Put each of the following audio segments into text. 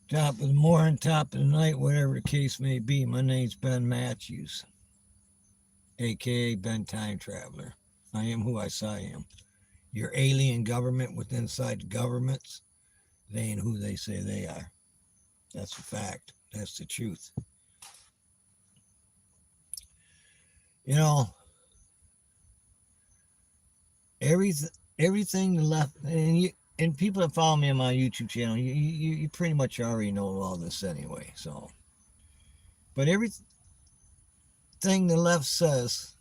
Top of the morning, top of the night, whatever the case may be. My name's Ben Matthews, aka Ben Time Traveler. I am who I say I am. Your alien government with inside the governments, they ain't who they say they are. That's a fact. That's the truth. You know, everything, everything the left, and people that follow me on my YouTube channel, you pretty much already know all this anyway. So, but everything the left says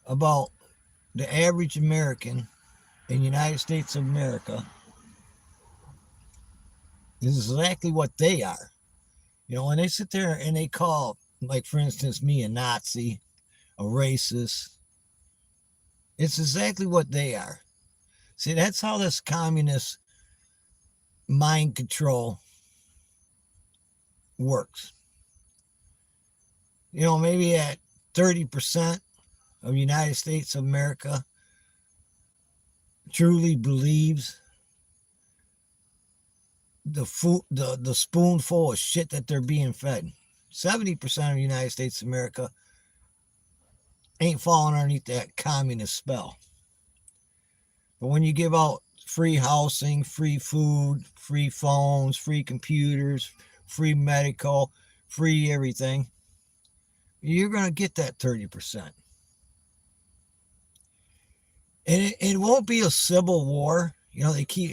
about the average American in the United States of America is exactly what they are. You know, when they sit there and they call, like for instance, me a Nazi, a racist, it's exactly what they are. See, that's how this communist mind control works. You know, maybe at 30% of the United States of America truly believes the spoonful of shit that they're being fed. 70% of the United States of America ain't falling underneath that communist spell. But when you give out free housing, free food, free phones, free computers, free medical, free everything, you're going to get that 30%. And it won't be a civil war. You know, they keep.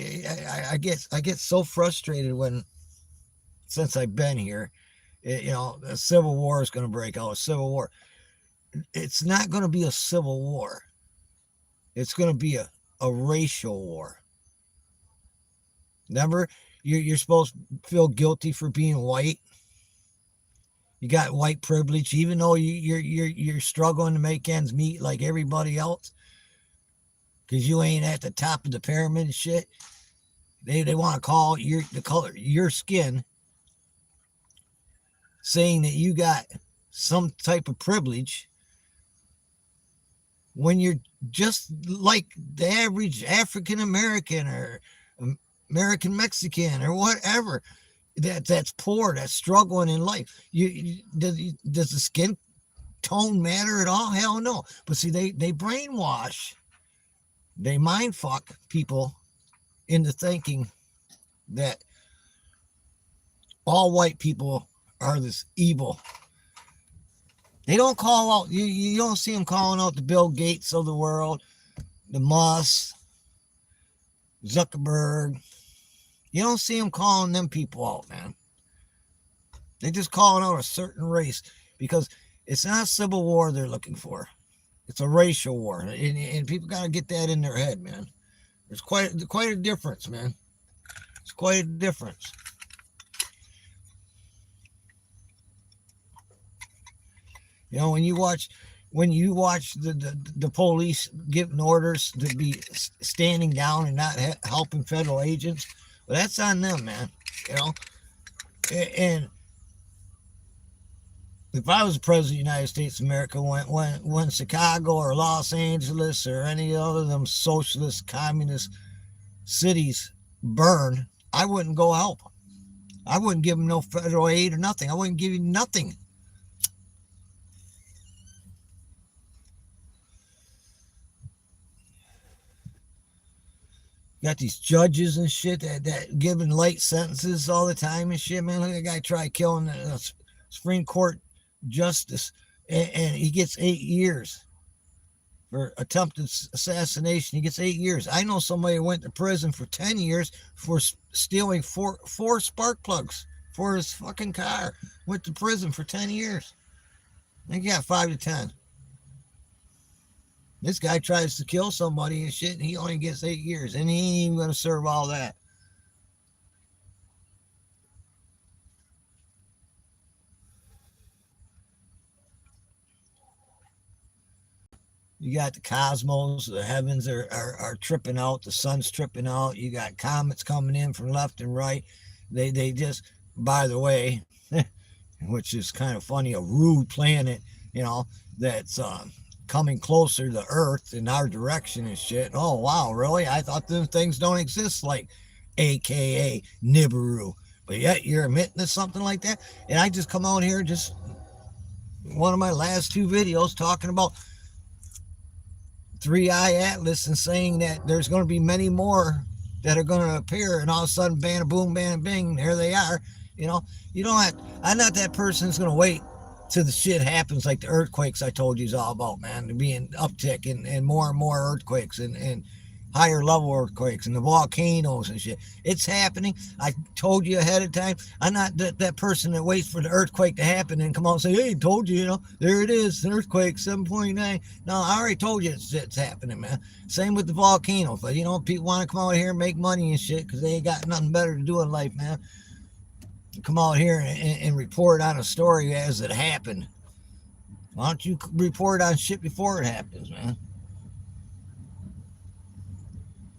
I get so frustrated when, since I've been here, a civil war is going to break out. A civil war. It's not going to be a civil war. It's going to be a racial war. Remember, you're supposed to feel guilty for being white. You got white privilege, even though you're struggling to make ends meet like everybody else, because you ain't at the top of the pyramid and shit. They want to call the color your skin, saying that you got some type of privilege when you're just like the average African American or American Mexican or whatever that's poor, that's struggling in life. Does the skin tone matter at all? Hell no. But see, they brainwash, they mind fuck people into thinking that all white people are this evil. They don't call out, you don't see them calling out the Bill Gates of the world, the Musk, Zuckerberg. You don't see them calling them people out, man. They just calling out a certain race because it's not a civil war they're looking for. It's a racial war. And people got to get that in their head, man. There's quite a difference, man. It's quite a difference. You know, when you watch the police giving orders to be standing down and not helping federal agents, well, that's on them, man. You know, and if I was the president of the United States of America, when Chicago or Los Angeles or any other of them socialist communist cities burn, I wouldn't go help. I wouldn't give them no federal aid or nothing. I wouldn't give you nothing. Got these judges and shit that giving light sentences all the time and shit, man. Look at that guy try killing a Supreme Court justice, and he gets 8 years for attempted assassination. He gets 8 years. I know somebody who went to prison for 10 years for stealing four spark plugs for his fucking car. Went to prison for 10 years. I think he got 5 to 10. This guy tries to kill somebody and shit, and he only gets 8 years, and he ain't even going to serve all that. You got the cosmos, the heavens are tripping out, the sun's tripping out. You got comets coming in from left and right. They just, by the way, which is kind of funny, a rude planet, you know, that's coming closer to Earth in our direction and shit. Oh wow, really? I thought them things don't exist, like AKA Nibiru. But yet you're admitting to something like that. And I just come out here, just one of my last two videos talking about Three Eye Atlas and saying that there's going to be many more that are going to appear, and all of a sudden, bam, boom, bam, bing, there they are. You know, you don't have. I'm not that person who's going to wait till the shit happens, like the earthquakes I told you is all about, man. There being uptick and more earthquakes and higher level earthquakes and the volcanoes and shit. It's happening. I told you ahead of time. I'm not that person that waits for the earthquake to happen and come out and say, hey, told you, there it is, an earthquake, 7.9. No, I already told you it's happening, man. Same with the volcano. But, people want to come out here and make money and shit because they ain't got nothing better to do in life, man. Come out here and report on a story as it happened. Why don't you report on shit before it happens, man?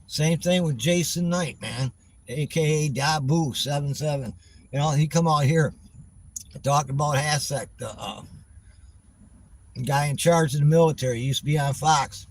Same thing with Jason Knight, man, aka Dabu77. He come out here talking about Hasek, the guy in charge of the military. He used to be on Fox.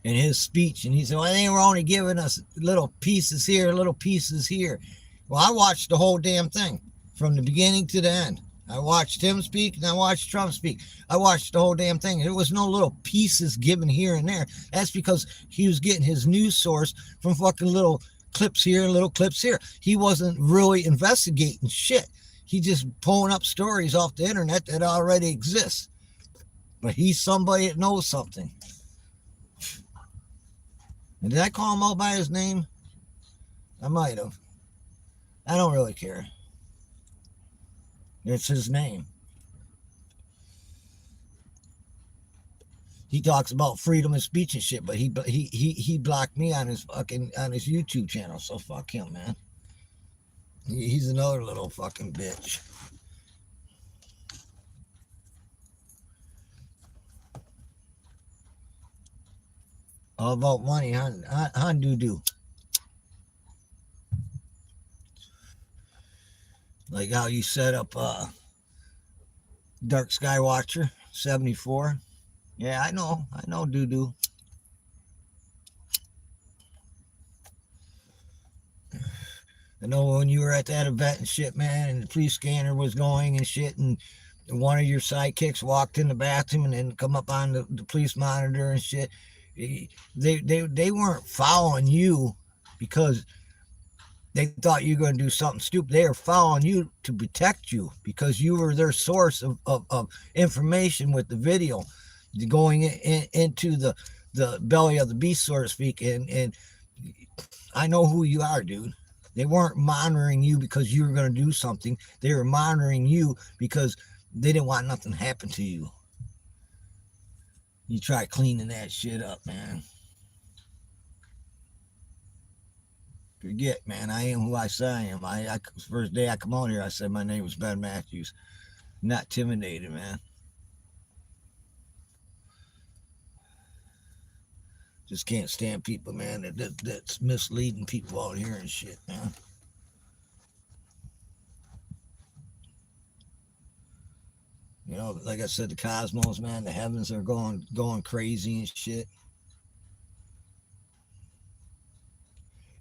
In his speech, and he said, well, they were only giving us little pieces here, little pieces here. Well, I watched the whole damn thing from the beginning to the end. I watched him speak and I watched Trump speak. I watched the whole damn thing. There was no little pieces given here and there. That's because he was getting his news source from fucking little clips here and little clips here. He wasn't really investigating shit. He just pulling up stories off the internet that already exist. But he's somebody that knows something. And did I call him out by his name? I might have. I don't really care. It's his name. He talks about freedom of speech and shit, but he blocked me on his YouTube channel. So fuck him, man. He's another little fucking bitch. All about money, huh, doo-doo. Like how you set up Dark Sky Watcher 74. Yeah, I know, doo-doo. I know when you were at that event and shit, man, and the police scanner was going and shit, and one of your sidekicks walked in the bathroom and then come up on the police monitor and shit. They weren't following you because they thought you were going to do something stupid. They were following you to protect you because you were their source of information with the video going into the belly of the beast, so to speak. And I know who you are, dude. They weren't monitoring you because you were going to do something. They were monitoring you because they didn't want nothing to happen to you. You try cleaning that shit up, man. Forget, man. I am who I say I am. First day I come on here, I said my name was Ben Matthews. Not intimidated, man. Just can't stand people, man, that's misleading people out here and shit, man. Like I said, the cosmos, man, the heavens are going crazy and shit.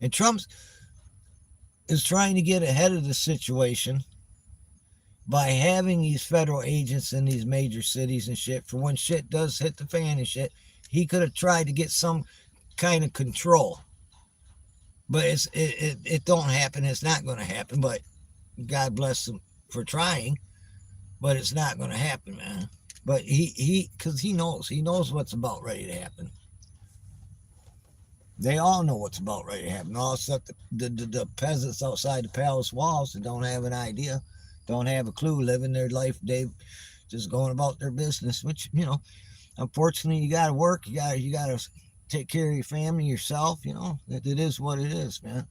And Trump is trying to get ahead of the situation by having these federal agents in these major cities and shit for when shit does hit the fan and shit. He could have tried to get some kind of control. But it don't happen. It's not going to happen. But God bless him for trying. But it's not going to happen, man. But because he knows what's about ready to happen. They all know what's about ready to happen. All except the peasants outside the palace walls that don't have an idea, don't have a clue, living their life, they just going about their business. Which unfortunately, you got to work. You got to take care of your family, yourself. It is what it is, man.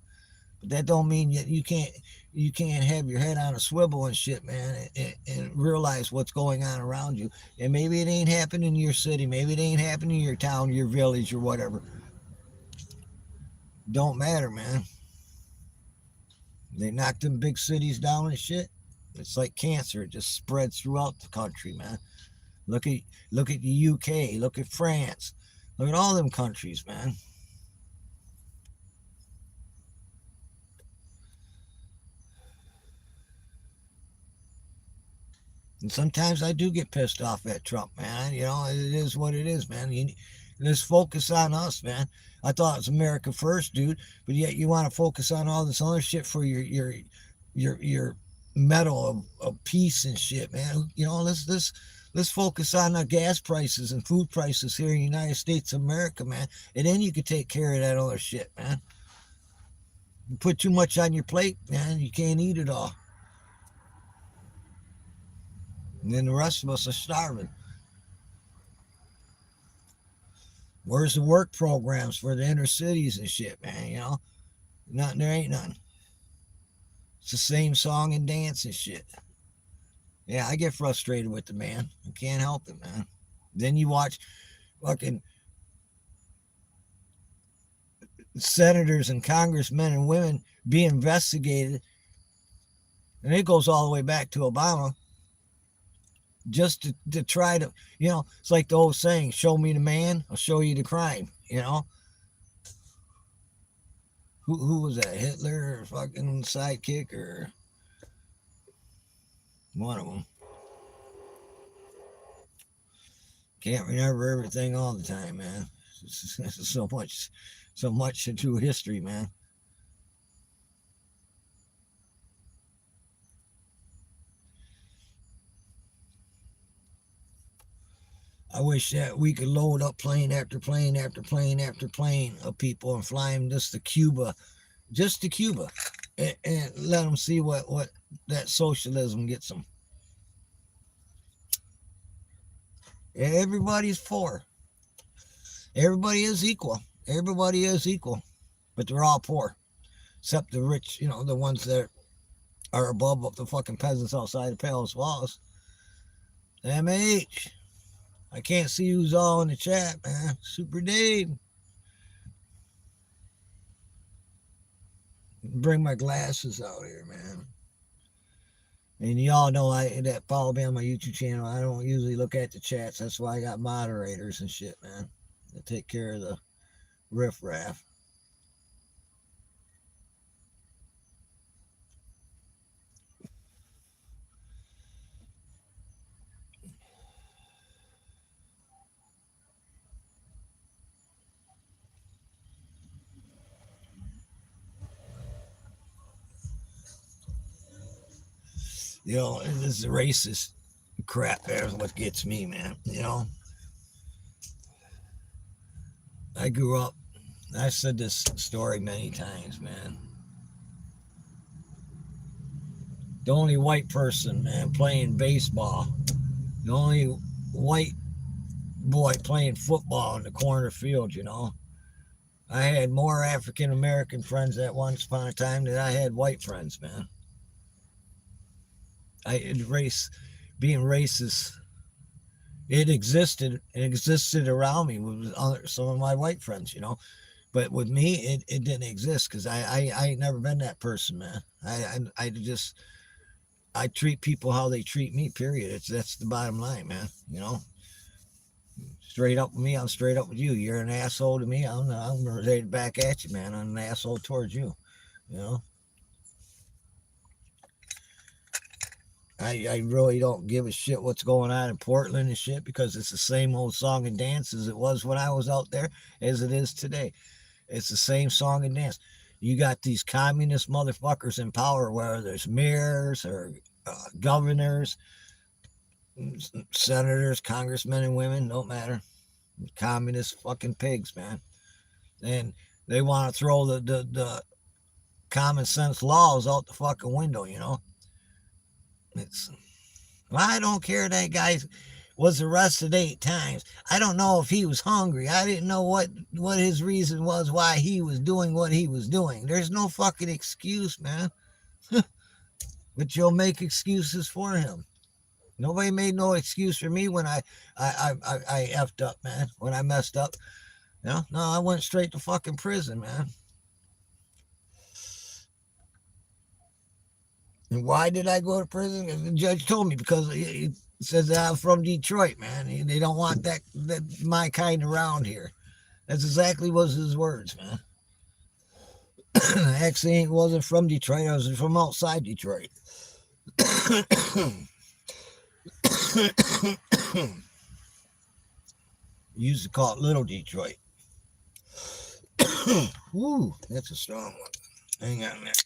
But that don't mean you can't have your head on a swivel and shit, man, and realize what's going on around you. And maybe it ain't happening in your city. Maybe it ain't happening in your town, your village, or whatever. Don't matter, man. They knocked them big cities down and shit. It's like cancer. It just spreads throughout the country, man. Look at the UK. Look at France. Look at all them countries, man. And sometimes I do get pissed off at Trump, man. You know, it is what it is, man. Let's focus on us, man. I thought it's America first, dude, but yet you want to focus on all this other shit for your medal of peace and shit, man. You know, let's focus on the gas prices and food prices here in the United States of America, man. And then you can take care of that other shit, man. You put too much on your plate, man, you can't eat it all. And then the rest of us are starving. Where's the work programs for the inner cities and shit, man? You know, nothing. There ain't nothing. It's the same song and dance and shit. Yeah, I get frustrated with the man. I can't help it, man. Then you watch fucking senators and congressmen and women be investigated, and it goes all the way back to Obama, just to try to, you know, it's like the old saying, show me the man, I'll show you the crime, you know. Who was that, Hitler or fucking sidekick or one of them? Can't remember everything all the time, man. So much into history, man. I wish that we could load up plane after plane after plane after plane of people and fly them just to Cuba, and let them see what that socialism gets them. Everybody's for. Everybody is equal. Everybody is equal, but they're all poor, except the rich. You know, the ones that are above the fucking peasants outside the palace walls. MH. I can't see who's all in the chat, man. Super Dave. Bring my glasses out here, man. And y'all know that follow me on my YouTube channel. I don't usually look at the chats. That's why I got moderators and shit, man. That take care of the riffraff. You know, this racist crap there is what gets me, man. You know, I grew up, I've said this story many times, man. The only white person, man, playing baseball, the only white boy playing football in the corner field, you know. I had more African American friends at once upon a time than I had white friends, man. Being racist, it existed around me with some of my white friends, you know, but with me, it didn't exist because I ain't never been that person, man. I treat people how they treat me, period. That's the bottom line, man. You know, straight up with me, I'm straight up with you. You're an asshole to me, I'm ready back at you, man. I'm an asshole towards you, you know. I really don't give a shit what's going on in Portland and shit because it's the same old song and dance as it was when I was out there as it is today. It's the same song and dance. You got these communist motherfuckers in power, whether there's mayors or governors, senators, congressmen and women, don't matter. Communist fucking pigs, man. And they want to throw the common sense laws out the fucking window, you know. I don't care that guy was arrested 8 times. I don't know if he was hungry. I didn't know what his reason was why he was doing what he was doing. There's no fucking excuse, man. But you'll make excuses for him. Nobody made no excuse for me when I effed up, man. When I messed up. You know? No, I went straight to fucking prison, man. And why did I go to prison? The judge told me because he says that I'm from Detroit, man. They don't want that my kind around here. That's exactly was his words, man. Actually, it wasn't from Detroit. I was from outside Detroit. Used to call it Little Detroit. Woo, that's a strong one. Hang on a minute.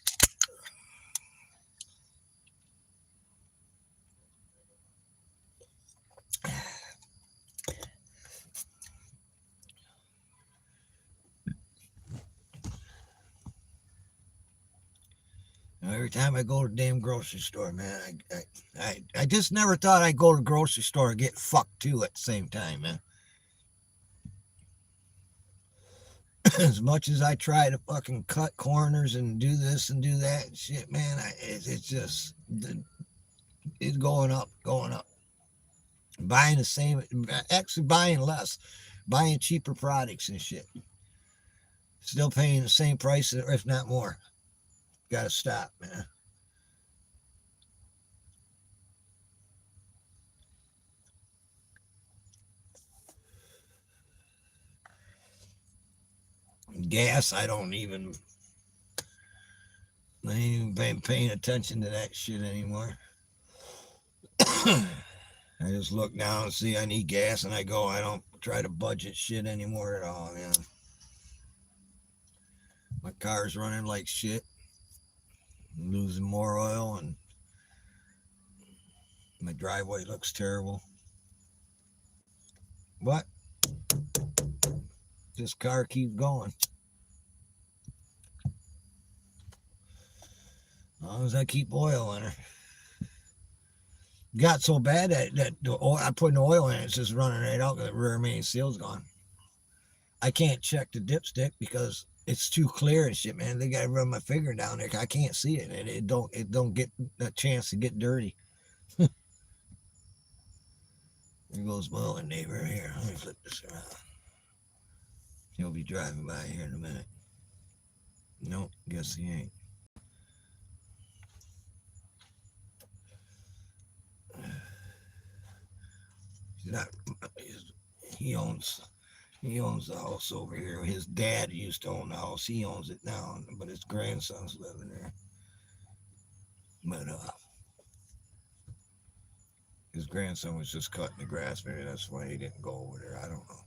Every time I go to the damn grocery store, man, I just never thought I'd go to the grocery store and get fucked too at the same time, man. As much as I try to fucking cut corners and do this and do that and shit, man, it's just, it's going up. Buying the same, actually buying less, buying cheaper products and shit. Still paying the same price, if not more. Gotta stop, man. Gas, I ain't even paying attention to that shit anymore. I just look down and see I need gas and I go. I don't try to budget shit anymore at all, man. My car's running like shit. I'm losing more oil and my driveway looks terrible. But this car keeps going. As long as I keep oil in her. Got so bad that I put no oil in it, it's just running right out because the rear main seal's gone. I can't check the dipstick because it's too clear and shit, man. They gotta run my finger down there. I can't see it, and it don't get a chance to get dirty. There goes my other neighbor here. Let me flip this around. He'll be driving by here in a minute. Nope, guess he ain't. He owns the house over here. His dad used to own the house. He owns it now, but his grandson's living there. But his grandson was just cutting the grass. Maybe that's why he didn't go over there. I don't know.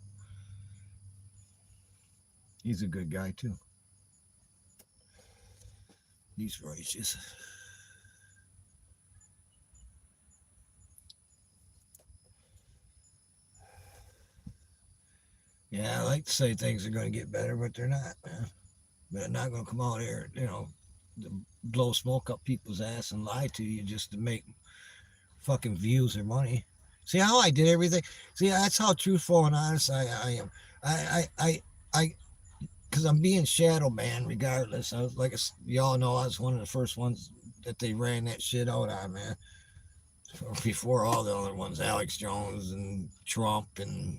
He's a good guy too. He's righteous. Yeah, I like to say things are going to get better, but they're not, man. They're not going to come out here, blow smoke up people's ass and lie to you just to make fucking views or money. See how I did everything? See, that's how truthful and honest I am. Because I'm being shadow man regardless. I was y'all know, I was one of the first ones that they ran that shit out on, man. Before all the other ones, Alex Jones and Trump and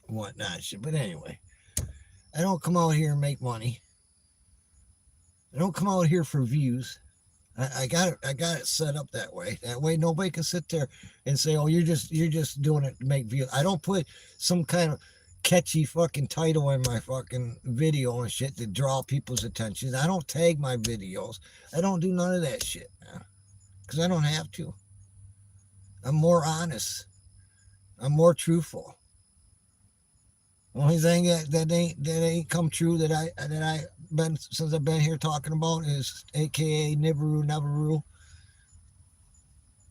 whatnot shit. But anyway, I don't come out here and make money. I don't come out here for views. I got it set up that way. That way nobody can sit there and say, "Oh, you're just doing it to make views." I don't put some kind of catchy fucking title in my fucking video and shit to draw people's attention. I don't tag my videos. I don't do none of that shit, man, because I don't have to. I'm more honest. I'm more truthful. The only thing that ain't come true that I been since I've been here talking about is AKA Nibiru,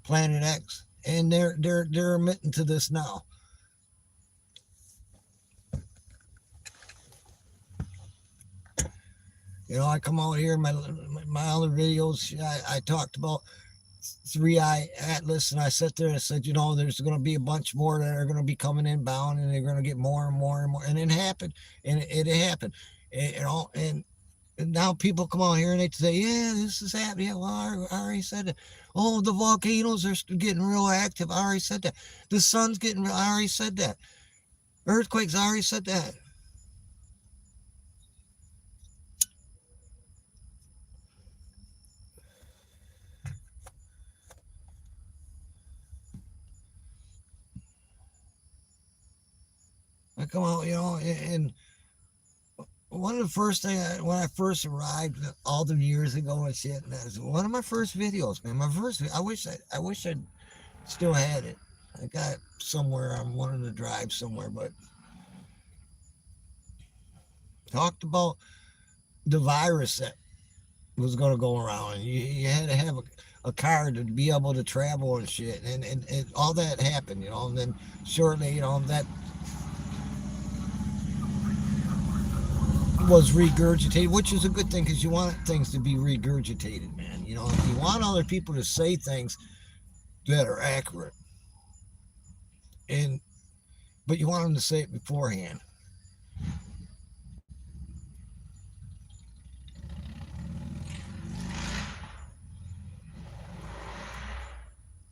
Planet X, and they're admitting to this now. I come out here in my other videos. I talked about 3i Atlas, and I sat there and I said, there's going to be a bunch more that are going to be coming inbound, and they're going to get more and more and more, and it happened, and it happened, and now people come out here and they say, yeah, this is happening. Yeah, well, I already said that. Oh, the volcanoes are getting real active. I already said that. The sun's getting real. I already said that. Earthquakes. I already said that. I come out, and one of the first things when I first arrived all the years ago and shit, and that was one of my first videos, man. I wish I'd Still had it. I got it somewhere. I'm wanting to drive somewhere, but talked about the virus that was going to go around, and you had to have a car to be able to travel and shit, and all that happened, and then shortly, that was regurgitated, which is a good thing because you want things to be regurgitated, man. You want other people to say things that are accurate, and but you want them to say it beforehand.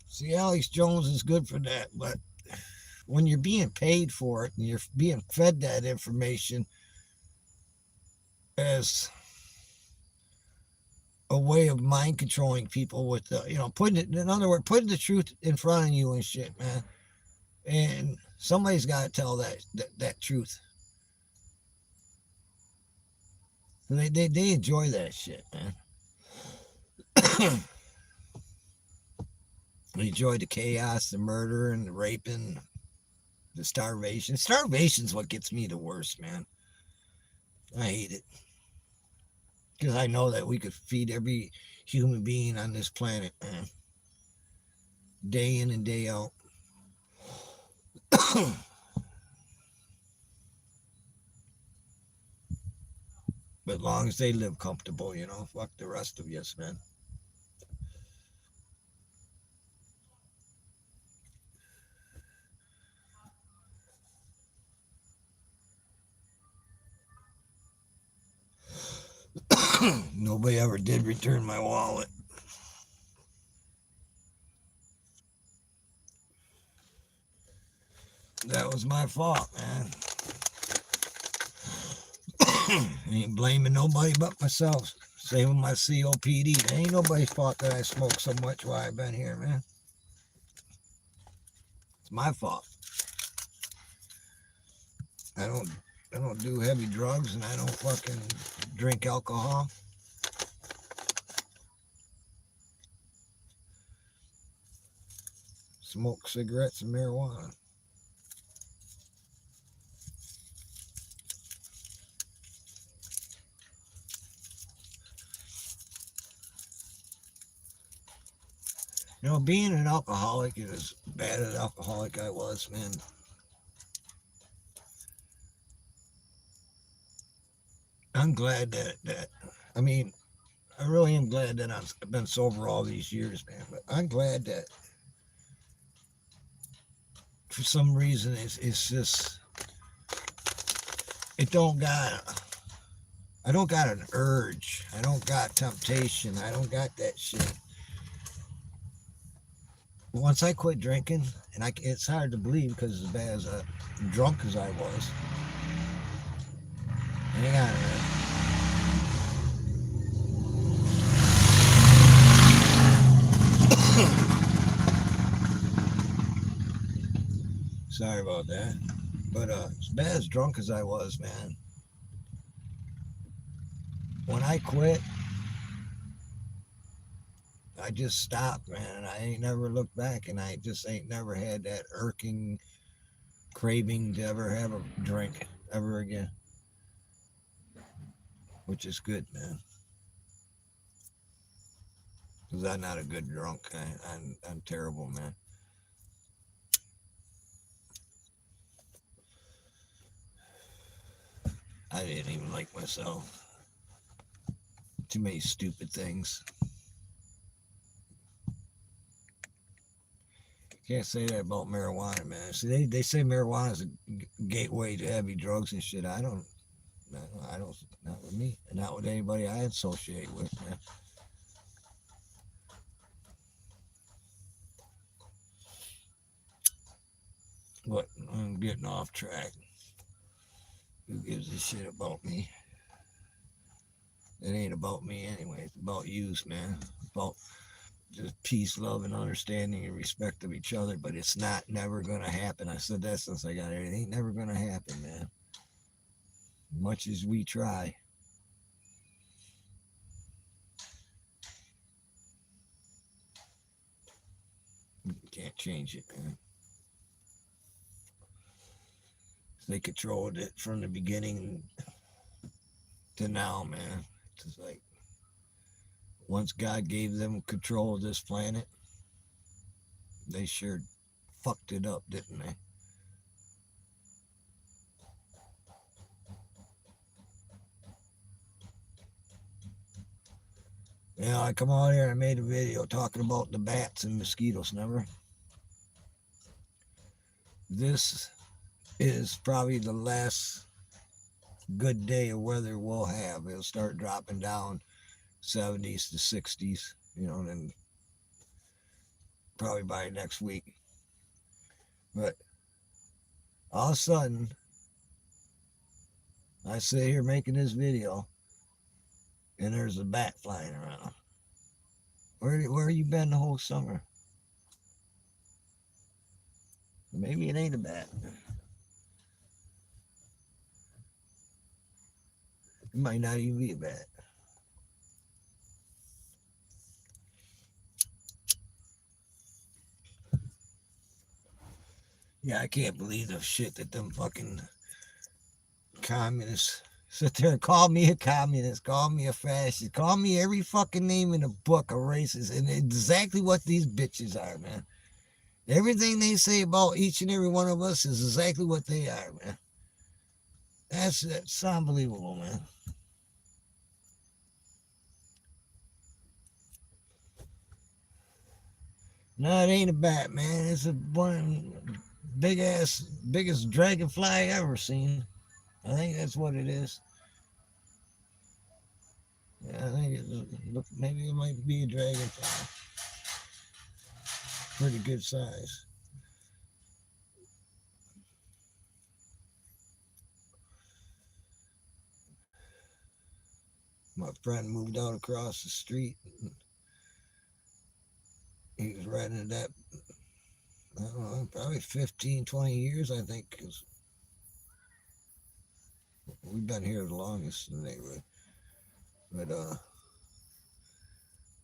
See, Alex Jones is good for that, but when you're being paid for it and you're being fed that information as a way of mind controlling people with putting it, in other words, putting the truth in front of you and shit, man. And somebody's got to tell that truth. They enjoy that shit, man. They enjoy the chaos, the murder, and the raping, the starvation. Starvation's what gets me the worst, man. I hate it because I know that we could feed every human being on this planet, man, day in and day out. But as long as they live comfortable, fuck the rest of us, man. Nobody ever did return my wallet. That was my fault, man. Ain't blaming nobody but myself. Same with my COPD. It ain't nobody's fault that I smoked so much while I've been here, man. It's my fault. I don't do heavy drugs, and I don't fucking drink alcohol. Smoke cigarettes and marijuana. Being an alcoholic is as bad as alcoholic I was, man. I'm glad that I mean, I really am glad that I've been sober all these years, man. But I'm glad that for some reason it's just it don't got I don't got an urge. I don't got temptation. I don't got that shit. Once I quit drinking, and it's hard to believe because as bad as drunk as I was. Hang on a minute. Sorry about that. But as bad as drunk as I was, man, when I quit, I just stopped, man. I ain't never looked back, and I just ain't never had that irking craving to ever have a drink ever again, which is good, man. Because I'm not a good drunk. I'm terrible, man. I didn't even like myself. Too many stupid things. Can't say that about marijuana, man. See, they say marijuana is a gateway to heavy drugs and shit. I don't, not with me, and not with anybody I associate with, man. But I'm getting off track. Who gives a shit about me? It ain't about me anyway. It's about yous, man. It's about just peace, love, and understanding and respect of each other. But it's not never gonna happen. I said that since I got here. It ain't never gonna happen, man. Much as we try. Can't change it, man. They controlled it from the beginning to now, man. It's like once God gave them control of this planet, they sure fucked it up, didn't they? Yeah, I come out here and I made a video talking about the bats and mosquitoes, never. This is probably the last good day of weather we'll have. It'll start dropping down 70s to 60s, then probably by next week. But all of a sudden, I sit here making this video, and there's a bat flying around. Where you been the whole summer? Maybe it ain't a bat. It might not even be a bat. Yeah, I can't believe the shit that them fucking communists sit there and call me a communist, call me a fascist, call me every fucking name in the book of racist, and exactly what these bitches are, man. Everything they say about each and every one of us is exactly what they are, man. That's unbelievable, man. No, it ain't a bat, man. It's biggest dragonfly I ever seen. I think that's what it is. Yeah, I think maybe it might be a dragonfly. Pretty good size. My friend moved out across the street. He was riding that, I don't know, probably 15, 20 years, I think, because we've been here the longest in the neighborhood. But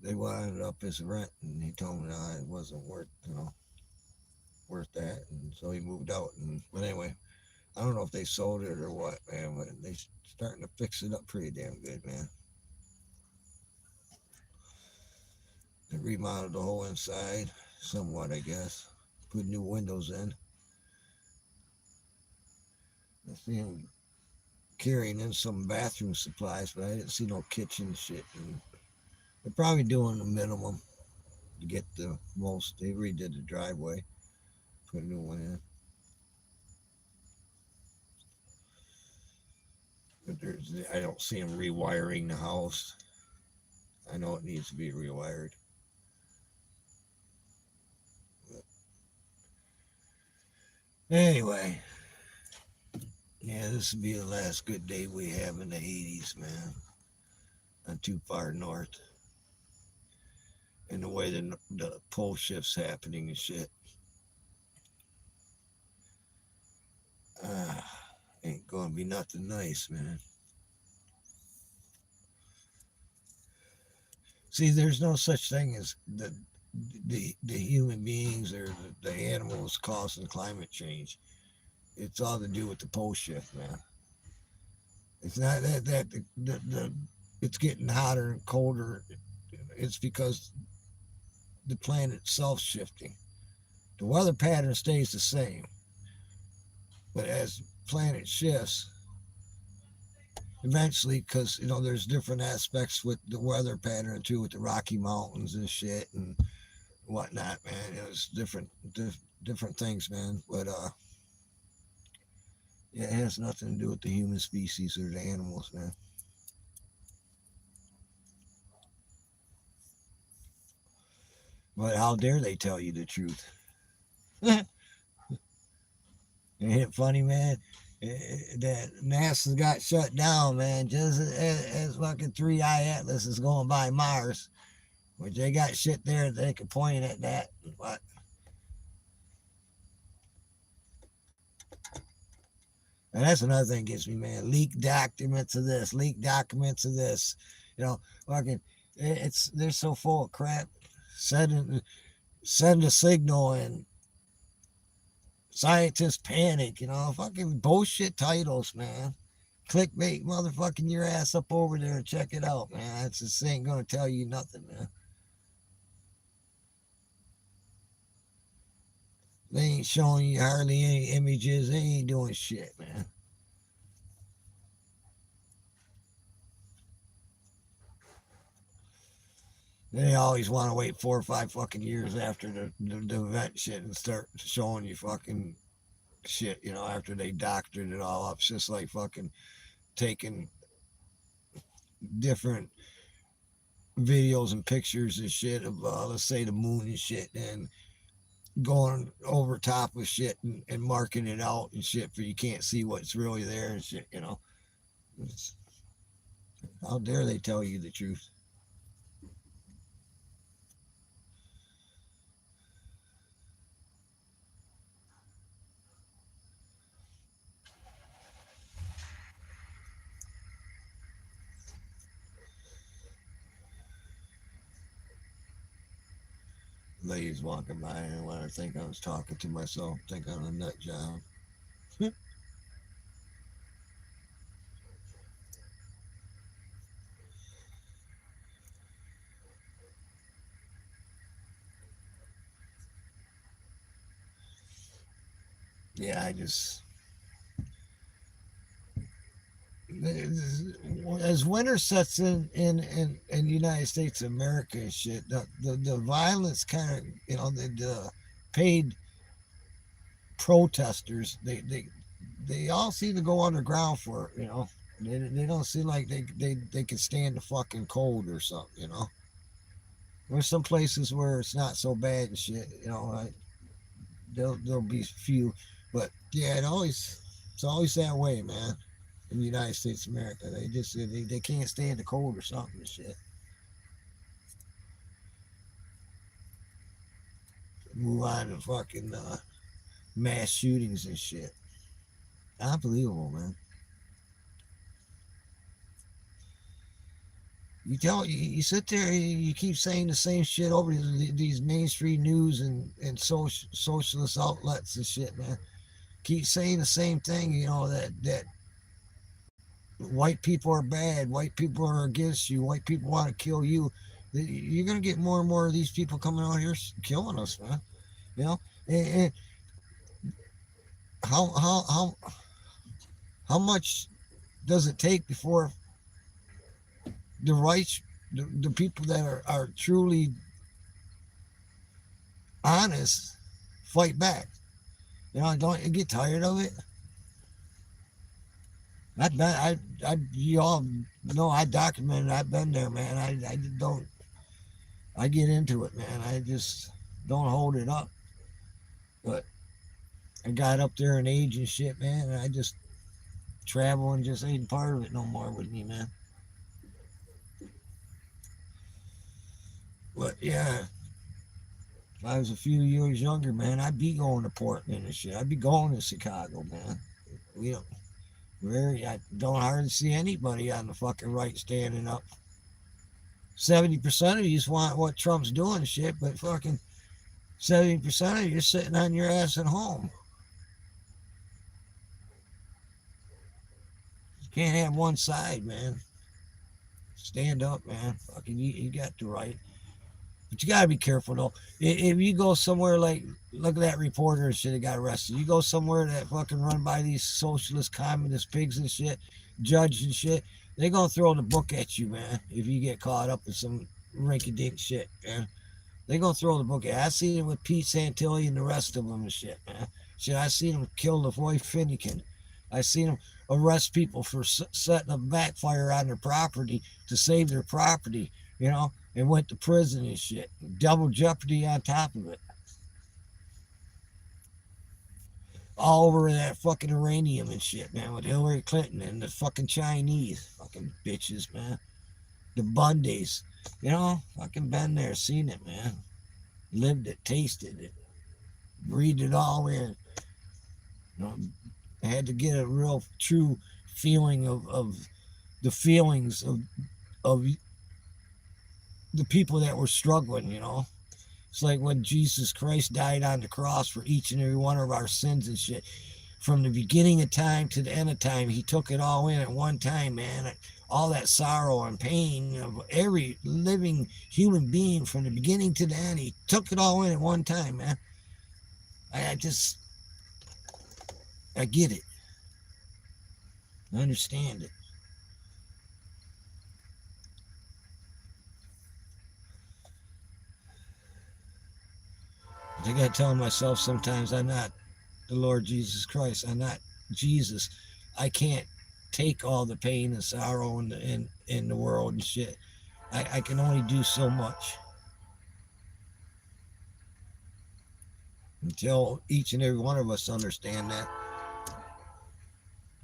they wanted up his rent, and he told me it wasn't worth that, and so he moved out. But anyway, I don't know if they sold it or what, man, but they starting to fix it up pretty damn good, man. They remodeled the whole inside, somewhat, I guess. Put new windows in. I see him carrying in some bathroom supplies, but I didn't see no kitchen shit. And they're probably doing the minimum to get the most. They redid the driveway, put a new one in. But I don't see them rewiring the house. I know it needs to be rewired. But anyway, yeah, this will be the last good day we have in the 80s, man. Not too far north. And the way the pole shift's happening and shit. Ain't gonna be nothing nice, man. See, there's no such thing as the human beings or the animals causing climate change. It's all to do with the pole shift, man. It's not that it's getting hotter and colder. It's because the planet itself shifting. The weather pattern stays the same, but as planet shifts, eventually, because there's different aspects with the weather pattern too, with the Rocky Mountains and shit and whatnot, man. It's different things, man. But yeah, it has nothing to do with the human species or the animals, man. But how dare they tell you the truth? Ain't it funny, man? That NASA got shut down, man, just as fucking 3i Atlas is going by Mars, which they got shit there that they could point at that. What? And that's another thing that gets me, man. Leaked documents of this, leaked documents of this. Fucking, they're so full of crap. send a signal and scientists panic, fucking bullshit titles, man. Clickbait motherfucking your ass up over there and check it out, man. It's just ain't gonna tell you nothing, man. They ain't showing you hardly any images. They ain't doing shit, man. They always want to wait 4 or 5 fucking years after the event shit and start showing you fucking shit, after they doctored it all up. It's just like fucking taking different videos and pictures and shit of, let's say, the moon and shit, and going over top of shit and marking it out and shit for you can't see what's really there and shit. It's, how dare they tell you the truth? Ladies walking by and when I think I was talking to myself, think I'm a nut job. Yeah, I just as winter sets in the United States of America and shit, the violence kind of the paid protesters they all seem to go underground for it. They don't seem like they can stand the fucking cold or something. There's some places where it's not so bad and shit. There'll be few, but yeah, it's always that way, man. In the United States of America, they can't stand the cold or something and shit. Move on to fucking mass shootings and shit. Unbelievable, man. You sit there, you keep saying the same shit over these mainstream news and socialist outlets and shit, man. Keep saying the same thing, that white people are bad, white people are against you, white people want to kill you. You're gonna get more and more of these people coming out here killing us, man. You know, and how how how how much does it take before the rights, the people that are truly honest, fight back? Don't you get tired of it? You all know I documented. I've been there, man. I don't. I get into it, man. I just don't hold it up. But I got up there in age and shit, man. And I just travel and just ain't part of it no more with me, man. But yeah, if I was a few years younger, man, I'd be going to Portland and shit. I'd be going to Chicago, man. We don't. I don't hardly see anybody on the fucking right standing up. 70% of you want what Trump's doing and shit, but fucking 70% of you are sitting on your ass at home. You can't have one side, man. Stand up, man. Fucking, you got the right. But you gotta be careful though. If you go somewhere like, look at that reporter and shit that got arrested. You go somewhere that fucking run by these socialist, communist pigs and shit, judge and shit. They gonna throw the book at you, man. If you get caught up in some rinky-dink shit, man. They gonna throw the book at you. I seen it with Pete Santilli and the rest of them and shit, man. Shit, I seen them kill LaVoy Finnegan. I seen them arrest people for setting a backfire on their property to save their property, and went to prison and shit. Double jeopardy on top of it. All over that fucking uranium and shit, man, with Hillary Clinton and the fucking Chinese. Fucking bitches, man. The Bundys. Fucking been there, seen it, man. Lived it, tasted it, breathed it all in. I had to get a real true feeling of the feelings of the people that were struggling, It's like when Jesus Christ died on the cross for each and every one of our sins and shit. From the beginning of time to the end of time, he took it all in at one time, man. All that sorrow and pain of every living human being from the beginning to the end, he took it all in at one time, man. I just, I get it. I understand it. I got to tell myself sometimes I'm not the Lord Jesus Christ. I'm not Jesus. I can't take all the pain and sorrow in the world and shit. I can only do so much until each and every one of us understand that.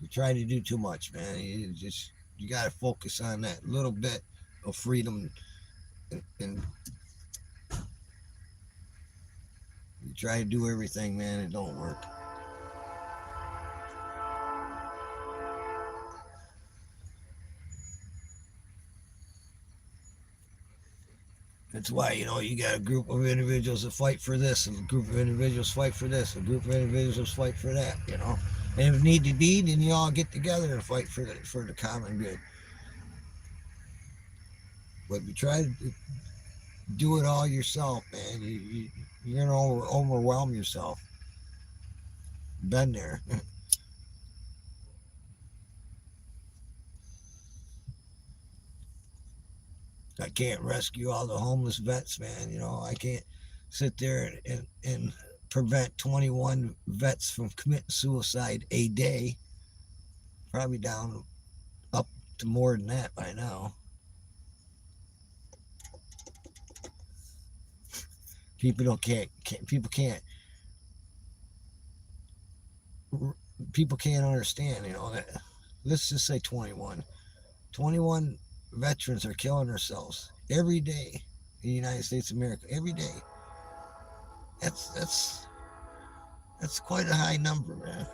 You try to do too much, man. You got to focus on that little bit of freedom, and you try to do everything, man. It don't work. That's why, you got a group of individuals that fight for this, and a group of individuals fight for this, a group of individuals fight for that. And if need to be, then you all get together and fight for the common good. But you try to do it all yourself, man. You're gonna overwhelm yourself. Been there. I can't rescue all the homeless vets, man. I can't sit there and prevent 21 vets from committing suicide a day. Probably down up to more than that by now. People can't people can't understand, that. Let's just say 21 veterans are killing themselves every day in the United States of America. Every day. That's quite a high number, man.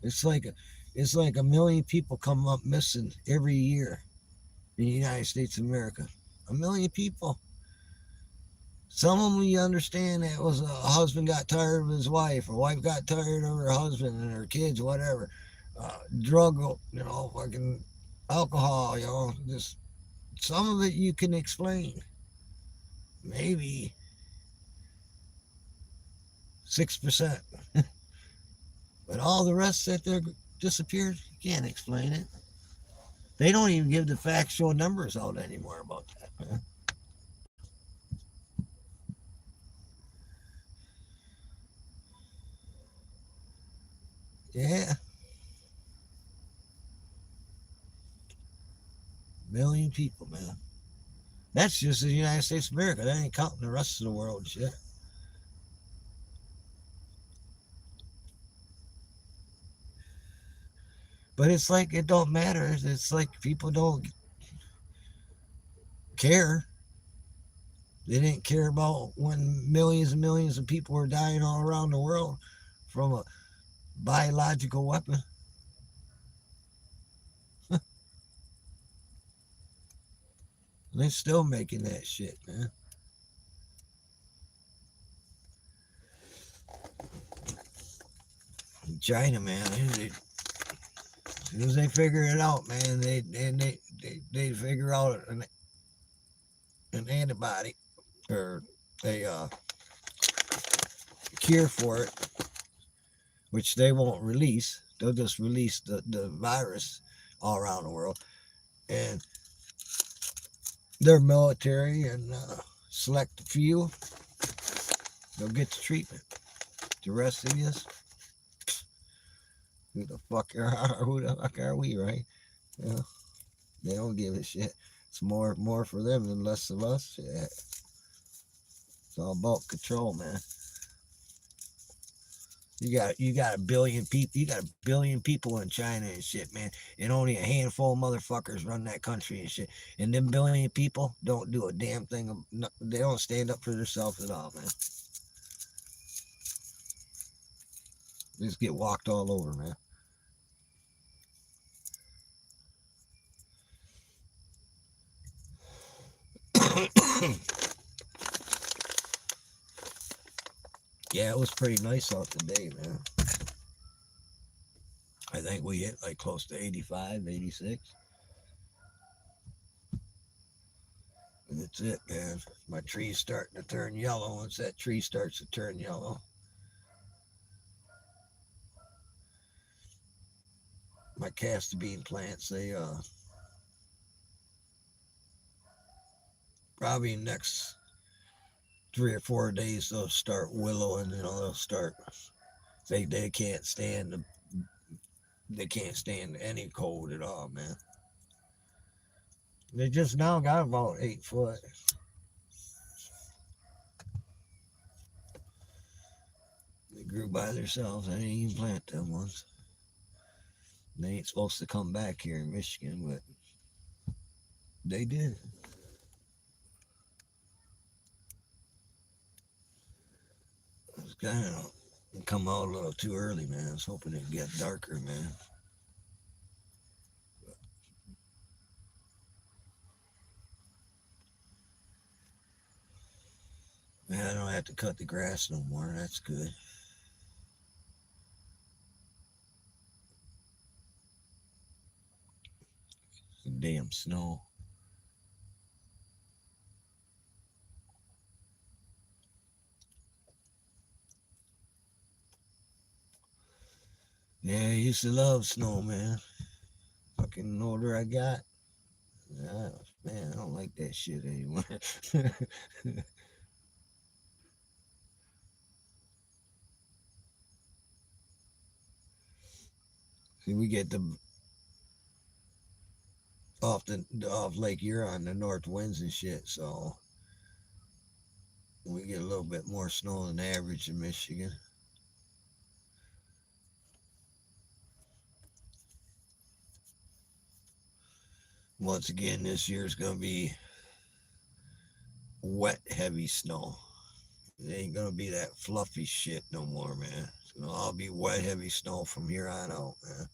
It's like a million people come up missing every year in the United States of America. A million people. Some of them, you understand, that was a husband got tired of his wife, or wife got tired of her husband and her kids, whatever. Drug, fucking alcohol, just some of it you can explain. Maybe 6%. But all the rest that they're disappeared, you can't explain it. They don't even give the factual numbers out anymore about that, man. Yeah. Million people, man. That's just the United States of America. That ain't counting the rest of the world and shit. But it's like it don't matter. It's like people don't care. They didn't care about when millions and millions of people were dying all around the world from a biological weapon. They're still making that shit, man. China, man, as soon as they figure it out, man, they figure out an antibody or a cure for it, which they won't release. They'll just release the virus all around the world, and their military and select a few, they'll get the treatment. The rest of us, who the fuck are we, right? Yeah, they don't give a shit. It's more for them than less of us. Yeah. It's all about control, man. You got a billion people. You got a billion people in China and shit, man. And only a handful of motherfuckers run that country and shit. And them billion people don't do a damn thing. They don't stand up for themselves at all, man. They just get walked all over, man. Yeah, it was pretty nice out today, man. I think we hit like close to 85, 86. And that's it, man. My tree's starting to turn yellow. Once that tree starts to turn yellow, my castor bean plants, they probably next 3 or 4 days they'll start willowing. They'll start. They can't stand they can't stand any cold at all, man. They just now got about 8 foot. They grew by themselves. I didn't even plant them ones. They ain't supposed to come back here in Michigan, but they did. It's kind of come out a little too early, man. I was hoping it'd get darker, man. Man, I don't have to cut the grass no more. That's good. Damn snow. Yeah, I used to love snow, man. Fucking older I got, man, I don't like that shit anymore. See, we get the off Lake Huron, the north winds and shit, so we get a little bit more snow than average in Michigan. Once again, this year's gonna be wet, heavy snow. It ain't gonna be that fluffy shit no more, man. It's gonna all be wet, heavy snow from here on out, man.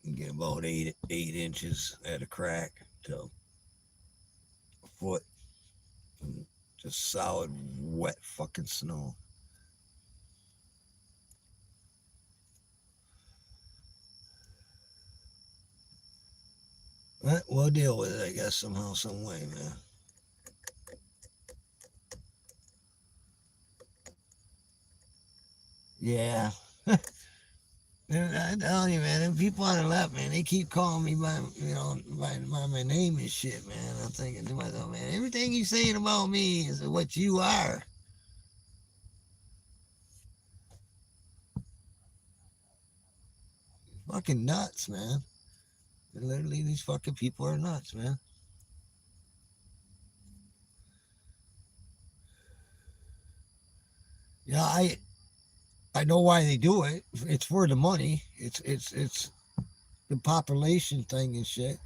You get about 8 inches at a crack to a foot, just solid wet fucking snow. But we'll deal with it, I guess, somehow, some way, man. Yeah. I tell you, man, them people on the left, man, they keep calling me by, by my name and shit, man. I'm thinking to myself, man, everything you saying about me is what you are. Fucking nuts, man. Literally, these fucking people are nuts, man. Yeah, I know why they do it. It's for the money. It's the population thing and shit.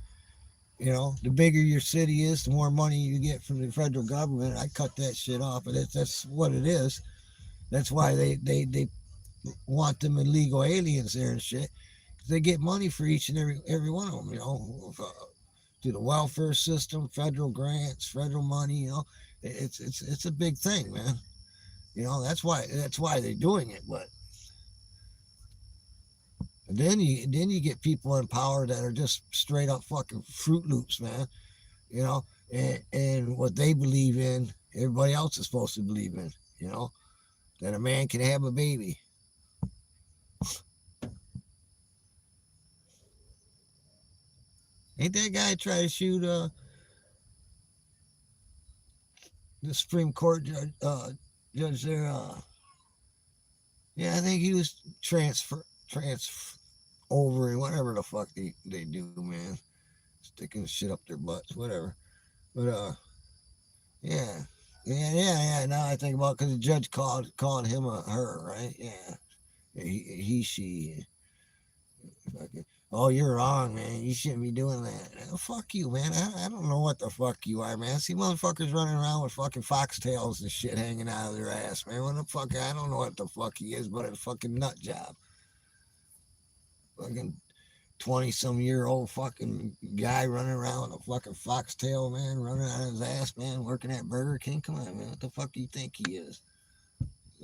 The bigger your city is, the more money you get from the federal government. I cut that shit off, but that's what it is. That's why they want them illegal aliens there and shit. They get money for each and every one of them. Through the welfare system, federal grants, federal money. It's a big thing, man. That's why they're doing it. But then you get people in power that are just straight up fucking Fruit Loops, man. You know, and what they believe in, everybody else is supposed to believe in. You know, that a man can have a baby. Ain't that guy try to shoot the Supreme Court judge there? Yeah, I think he was transfer over and whatever the fuck they do, man. Sticking shit up their butts, whatever. But yeah, yeah. Now I think about because the judge called him a her, right? Yeah, she. Oh, you're wrong, man. You shouldn't be doing that. Oh, fuck you, man. I don't know what the fuck you are, man. I see motherfuckers running around with fucking foxtails and shit hanging out of their ass, man. What the fuck? I don't know what the fuck he is, but a fucking nut job. Fucking 20-some-year-old fucking guy running around with a fucking foxtail, man, running on his ass, man, working at Burger King. Come on, man. What the fuck do you think he is?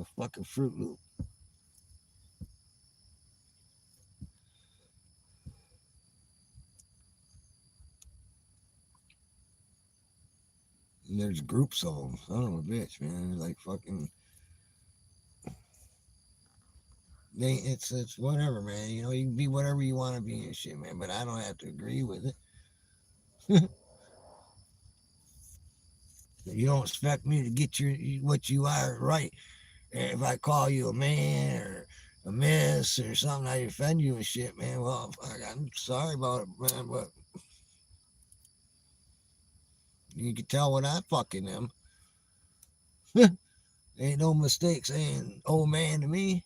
A fucking Fruit Loop. And there's groups of them. Son of a bitch, man. Like fucking. It's whatever, man. You know, you can be whatever you want to be and shit, man. But I don't have to agree with it. You don't expect me to get your what you are right. And if I call you a man or a miss or something, I offend you and shit, man. Well, fuck, I'm sorry about it, man, but you can tell what I fucking am. Ain't no mistake saying old man to me.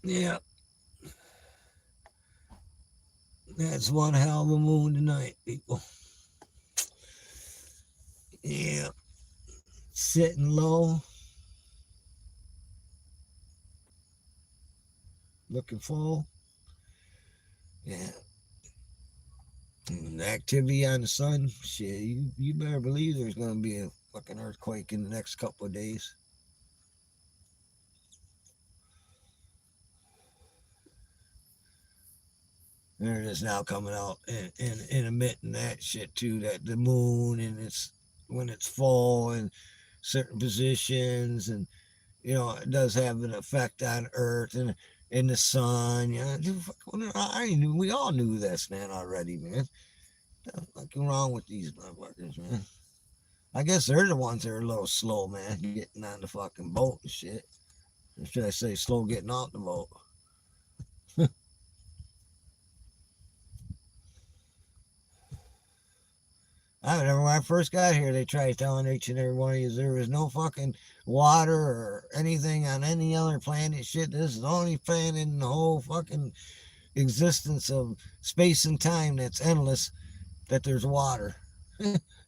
Yeah, that's one hell of a moon tonight, people. Yeah, sitting low, looking full. Yeah, and the activity on the sun, shit, you better believe there's gonna be a fucking earthquake in the next couple of days. They're just now coming out and emitting that shit too. That the moon and it's when it's full and certain positions and it does have an effect on Earth and the sun. We all knew this, man, already, man. What's fucking wrong with these motherfuckers, man? I guess they're the ones that are a little slow, man, getting on the fucking boat and shit. Or should I say slow getting off the boat? I remember when I first got here, they tried telling each and every one of you there was no fucking water or anything on any other planet. Shit, this is the only planet in the whole fucking existence of space and time that's endless that there's water.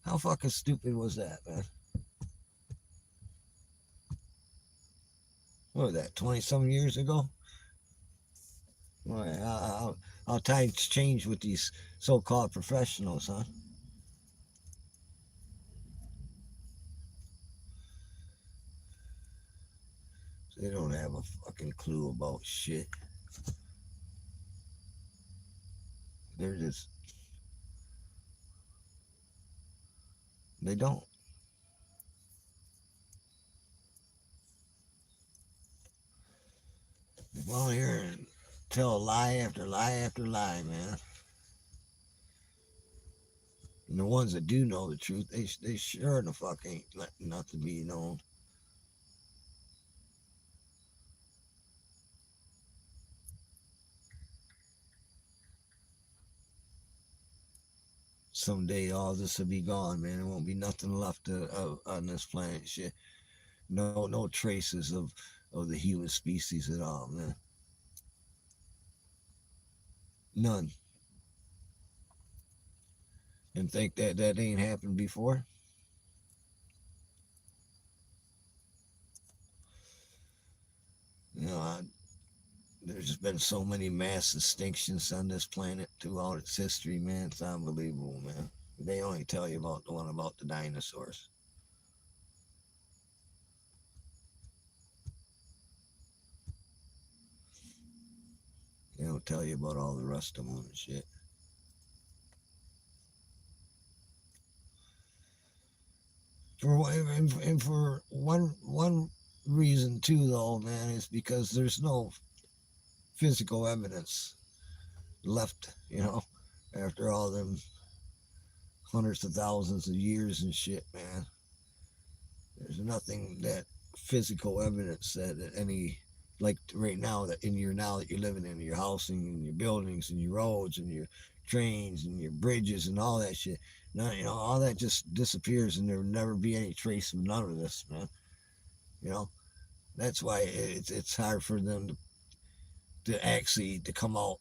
How fucking stupid was that, man? What was that, 20 some years ago? Well, how times change with these so called professionals, huh? They don't have a fucking clue about shit. They're just, they don't. They go on here and tell lie after lie after lie, man. And the ones that do know the truth, they sure the fuck ain't letting nothing be known. Someday all this will be gone, man. There won't be nothing left on this planet. Shit, no traces of the human species at all, man. None. And think that ain't happened before. You know, there's just been so many mass extinctions on this planet throughout its history, man. It's unbelievable, man. They only tell you about the one about the dinosaurs. They don't tell you about all the rest of them and shit. For one reason too, though, man, is because there's no physical evidence left. After all them hundreds of thousands of years and shit, man. There's nothing that physical evidence that any like right now that now that you're living in your housing and your buildings and your roads and your trains and your bridges and all that shit. Now, all that just disappears and there'll never be any trace of none of this, man. You know, that's why it's hard for them to actually to come out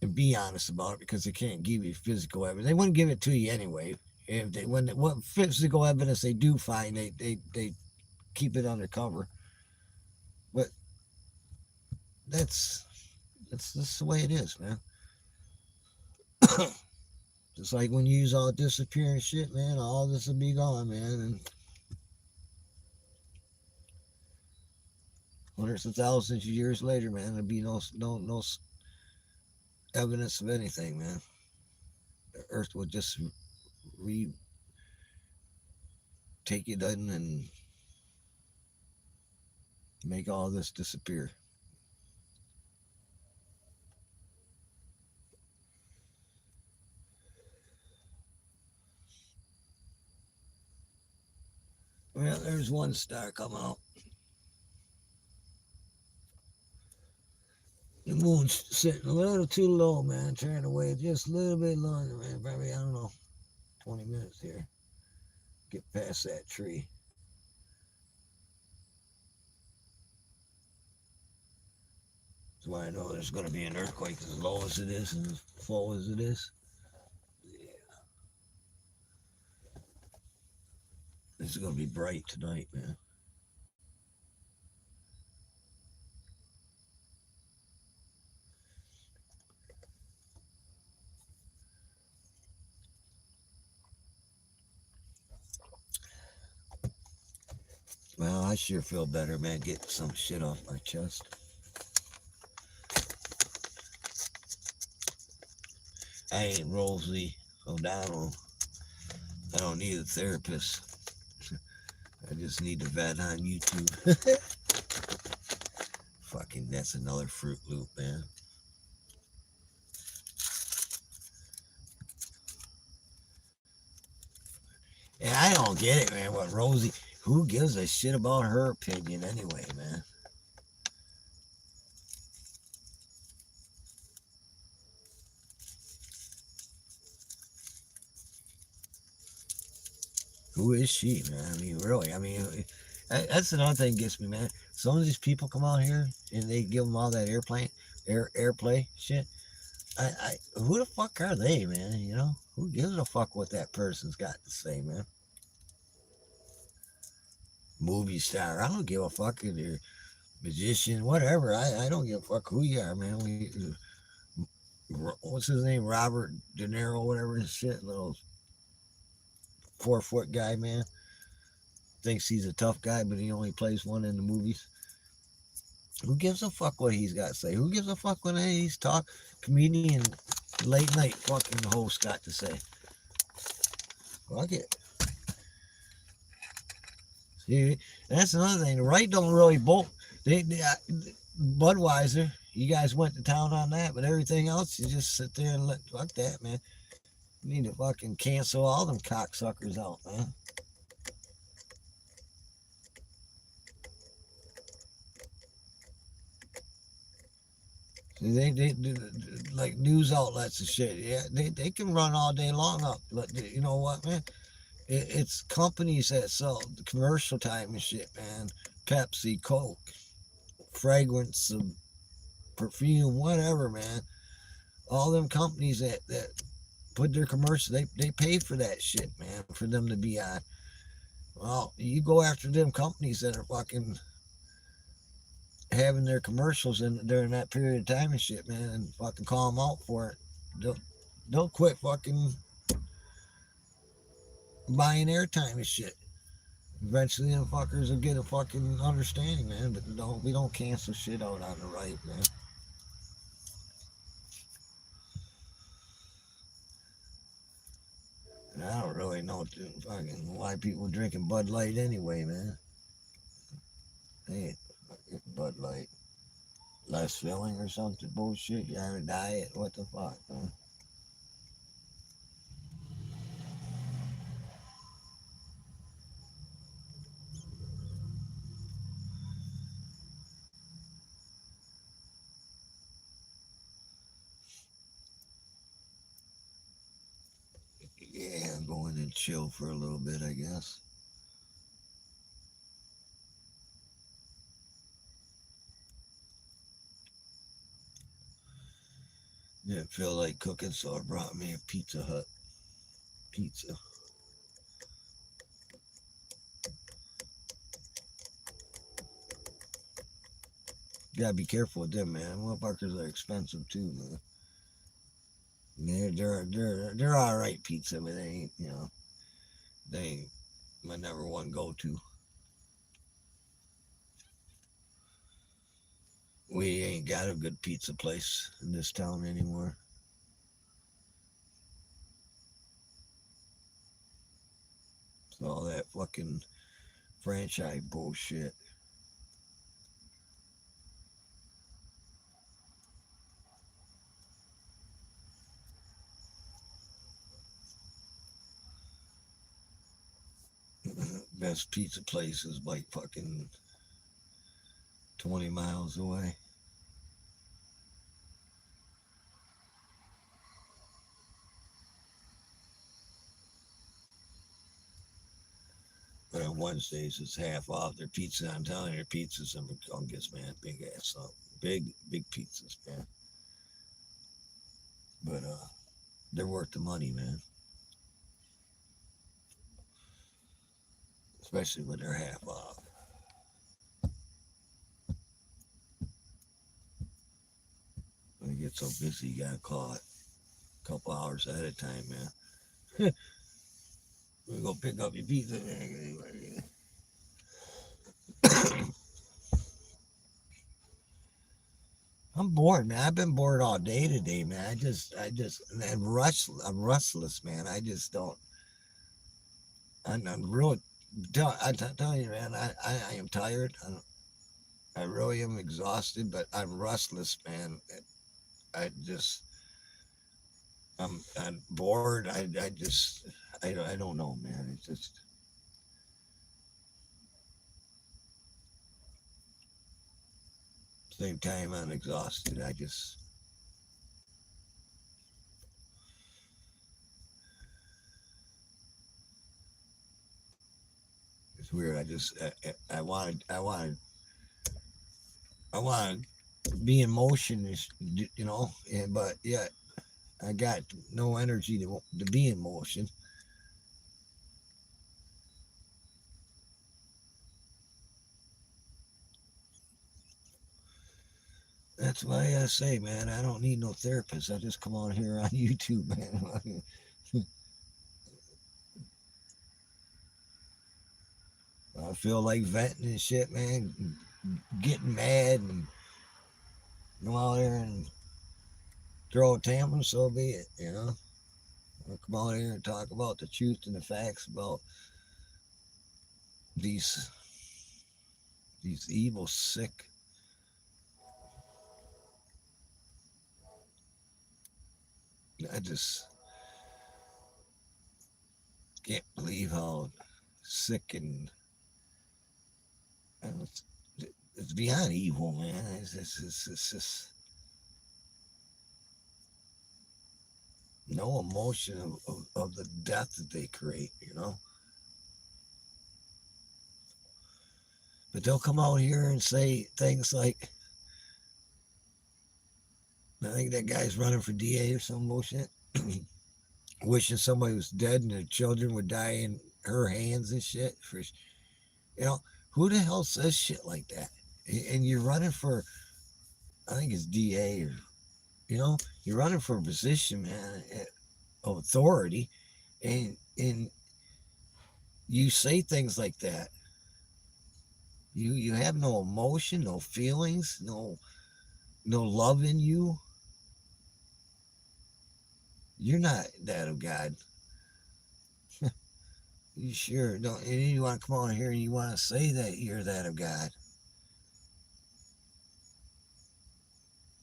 and be honest about it because they can't give you physical evidence. They wouldn't give it to you anyway. If they when what physical evidence they do find, they keep it undercover. But that's that's just the way it is, man. Just like when you use all disappearing shit, man, all this will be gone, man. And hundreds of thousands of years later, man, there'll be no evidence of anything, man. The Earth will just re take it in and make all this disappear. Well, there's one star come out. The moon's sitting a little too low, man. Trying to wait just a little bit longer, man. Probably, I don't know, 20 minutes here. Get past that tree. That's why I know there's going to be an earthquake as low as it is and as full as it is. Yeah, it's going to be bright tonight, man. Well, I sure feel better, man, getting some shit off my chest. I ain't Rosie O'Donnell. I don't need a therapist. I just need a vet on YouTube. Fucking, that's another Fruit Loop, man. And I don't get it, man. What Rosie, who gives a shit about her opinion anyway, man? Who is she, man? I mean, really. I mean, that's another thing that gets me, man. Some of these people come out here and they give them all that airplay shit. Who the fuck are they, man? You know, who gives a fuck what that person's got to say, man? Movie star, I don't give a fuck if you're magician, whatever. I don't give a fuck who you are, man. What's his name? Robert De Niro, whatever his shit, little 4 foot guy, man. Thinks he's a tough guy, but he only plays one in the movies. Who gives a fuck what he's got to say? Who gives a fuck what he's comedian, late night fucking host got to say? Fuck it. See, that's another thing. The right don't really bolt. Budweiser, you guys went to town on that, but everything else, you just sit there and let fuck that, man. You need to fucking cancel all them cocksuckers out, man. They like news outlets and shit. Yeah, they can run all day long up. But you know what, man? It's companies that sell the commercial time and shit, man. Pepsi, Coke, fragrance, perfume, whatever, man. All them companies that put their commercial, they pay for that shit, man, for them to be on. Well, you go after them companies that are fucking having their commercials during that period of time and shit, man, and fucking call them out for it. They'll quit fucking buying airtime and shit. Eventually, them fuckers will get a fucking understanding, man. But we don't cancel shit out on the right, man. And I don't really know fucking why people drinking Bud Light anyway, man. Hey, Bud Light. Less filling or something bullshit. You have a diet. What the fuck, man? Yeah, go in and chill for a little bit, I guess. Didn't feel like cooking, so I brought me a Pizza Hut pizza. Gotta be careful with them, man. Motherfuckers are expensive too, man. They're all right pizza, but they ain't, they ain't my number one go to. We ain't got a good pizza place in this town anymore. It's all that fucking franchise bullshit. Best pizza place is like fucking 20 miles away. But on Wednesdays, it's half off. Their pizza, I'm telling you, their pizzas are humongous, man. Big ass up. Big pizzas, man. But they're worth the money, man. Especially when they're half off. When you get so busy, you gotta call it a couple hours ahead of time, man. We go pick up your pizza. I'm bored, man. I've been bored all day today, man. I'm restless, man. I just don't. I'm real. I tell you, man. I am tired. I really am exhausted, but I'm restless, man. I just, I'm bored. I just, I don't know, man. It's just, same time I'm exhausted. I just, it's weird. I want to be in motion, but yeah, I got no energy to be in motion. That's why I say, man, I don't need no therapist. I just come on here on YouTube, man. I feel like venting and shit, man, getting mad and go out there and throw a tantrum, so be it. I'll come out here and talk about the truth and the facts about these these evil, sick. I just can't believe how sick and it's beyond evil, man. It's just no emotion of the death that they create. But they'll come out here and say things like, I think that guy's running for DA or some bullshit, wishing somebody was dead and their children would die in her hands and shit. You know, who the hell says shit like that? And you're running for, I think it's DA, or you're running for a position, man, of authority, and you say things like that. You have no emotion, no feelings, no love in you. You're not that of God. You sure don't. And you want to come on here and you want to say that you're that of God.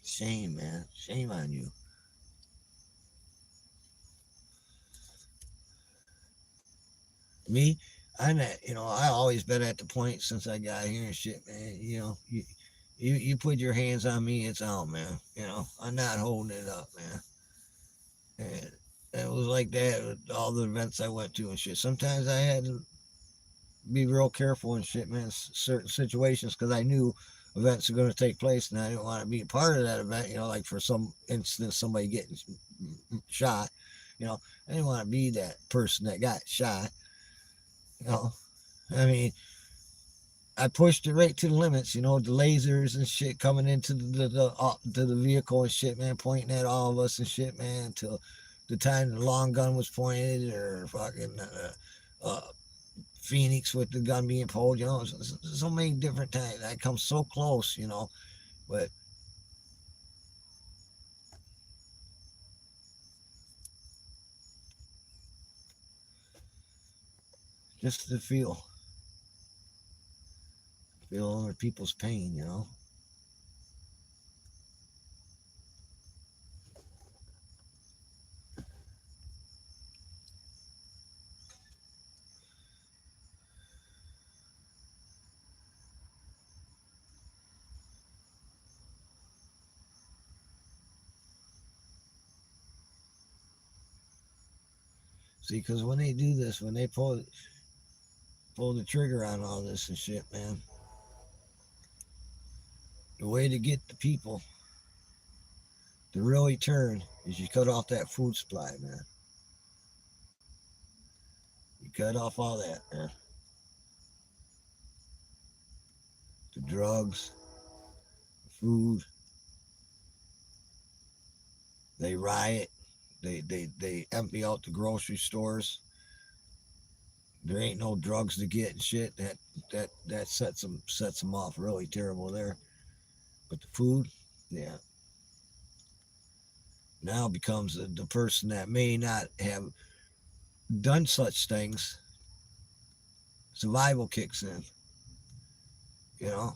Shame, man. Shame on you. Me, I'm at, I always been at the point since I got here and shit, man. You put your hands on me, it's out, man. I'm not holding it up, man. And it was like that with all the events I went to and shit. Sometimes I had to be real careful and shit, man. Certain situations because I knew events are going to take place and I didn't want to be a part of that event. Like for some instance, somebody getting shot. I didn't want to be that person that got shot. You know, I mean, I pushed it right to the limits, the lasers and shit coming into to the vehicle and shit, man, pointing at all of us and shit, man, until the time the long gun was pointed, or fucking Phoenix with the gun being pulled, so many different times. I come so close, but just to feel other people's pain. See, because when they do this, when they pull the trigger on all this and shit, man, the way to get the people to really turn is you cut off that food supply, man. You cut off all that, man. The drugs, the food. They riot. They empty out the grocery stores. There ain't no drugs to get and shit. That sets them off really terrible there. But the food, yeah, now becomes the person that may not have done such things. Survival kicks in. You know,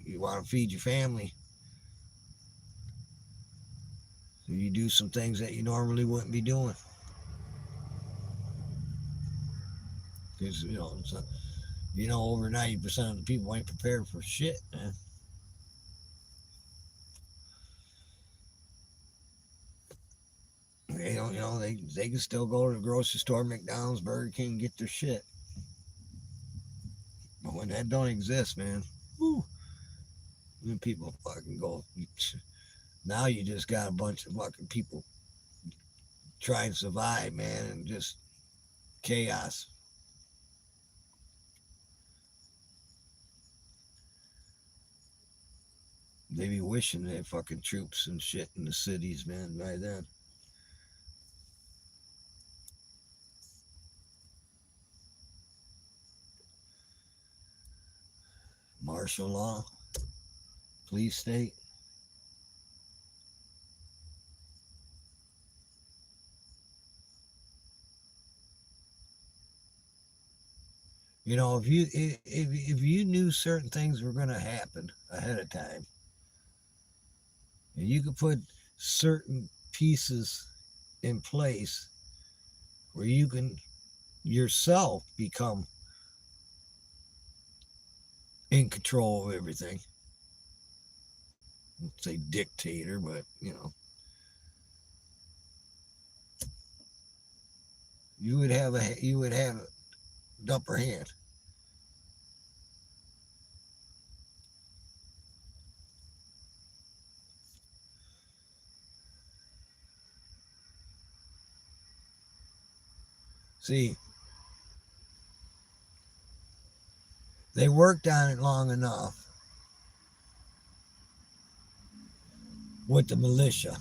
you want to feed your family, so you do some things that you normally wouldn't be doing. Because over 90% of the people ain't prepared for shit, man. They don't, they can still go to the grocery store, McDonald's, Burger King, get their shit. But when that don't exist, man, whew, then people fucking go. Now you just got a bunch of fucking people trying to survive, man, and just chaos. They be wishing they had fucking troops and shit in the cities, man, by then. Martial law, police state. If you knew certain things were going to happen ahead of time, and you could put certain pieces in place where you can yourself become in control of everything. Let's say dictator, but you would have the upper hand. See, they worked on it long enough with the militia,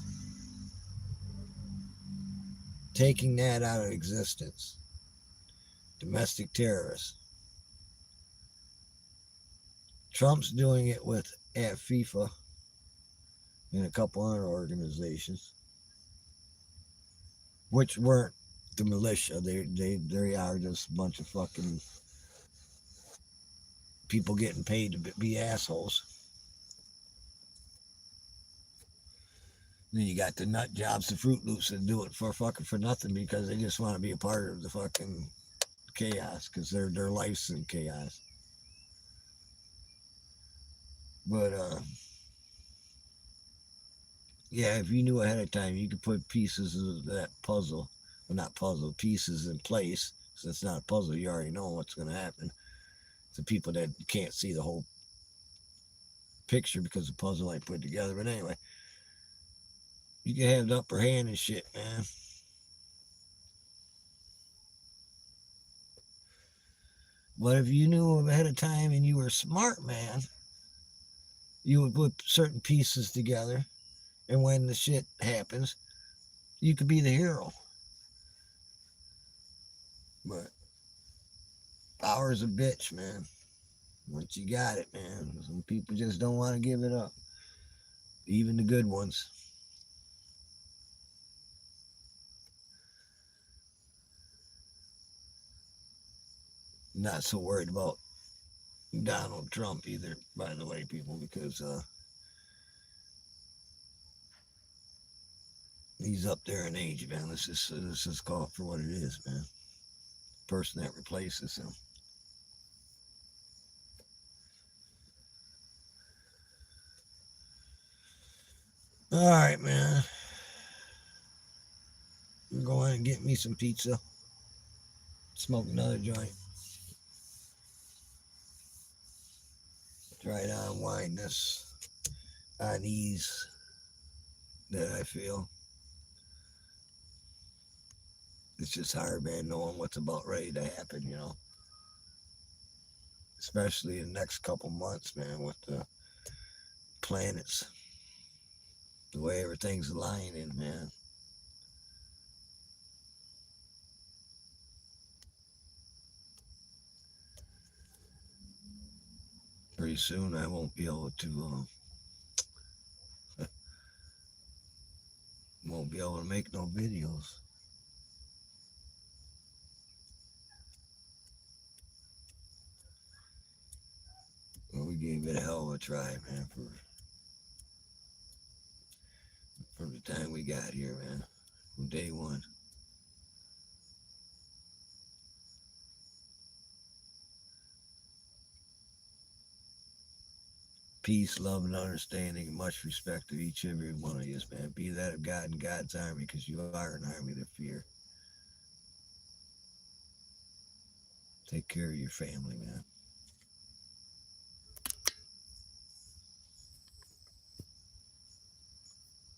taking that out of existence. Domestic terrorists. Trump's doing it at FIFA and a couple other organizations, which weren't the militia. They are just a bunch of fucking people getting paid to be assholes. Then you got the nut jobs, the Fruit Loops that do it for nothing because they just want to be a part of the fucking chaos because their life's in chaos. But yeah, if you knew ahead of time, you could put pieces of that puzzle, well, not puzzle, pieces in place. So it's not a puzzle. You already know what's going to happen. To people that can't see the whole picture because the puzzle ain't put together. But anyway, you can have the upper hand and shit, man. But if you knew ahead of time and you were smart, man, you would put certain pieces together, and when the shit happens, you could be the hero. But power's a bitch, man. Once you got it, man, some people just don't want to give it up. Even the good ones. Not so worried about Donald Trump either, by the way, people, because he's up there in age, man. Let's just call it for what it is, man. Person that replaces him. All right, man. I'm going and get me some pizza. Smoke another joint. Try to unwind this unease that I feel. It's just hard, man, knowing what's about ready to happen, especially in the next couple months, man, with the planets, the way everything's aligning, man. Pretty soon I won't be able to won't be able to make no videos. Well, we gave it a hell of a try, man, from the time we got here, man, from day one. Peace, love, and understanding, and much respect to each and every one of you, man. Be that of God and God's army, because you are an army to fear. Take care of your family, man.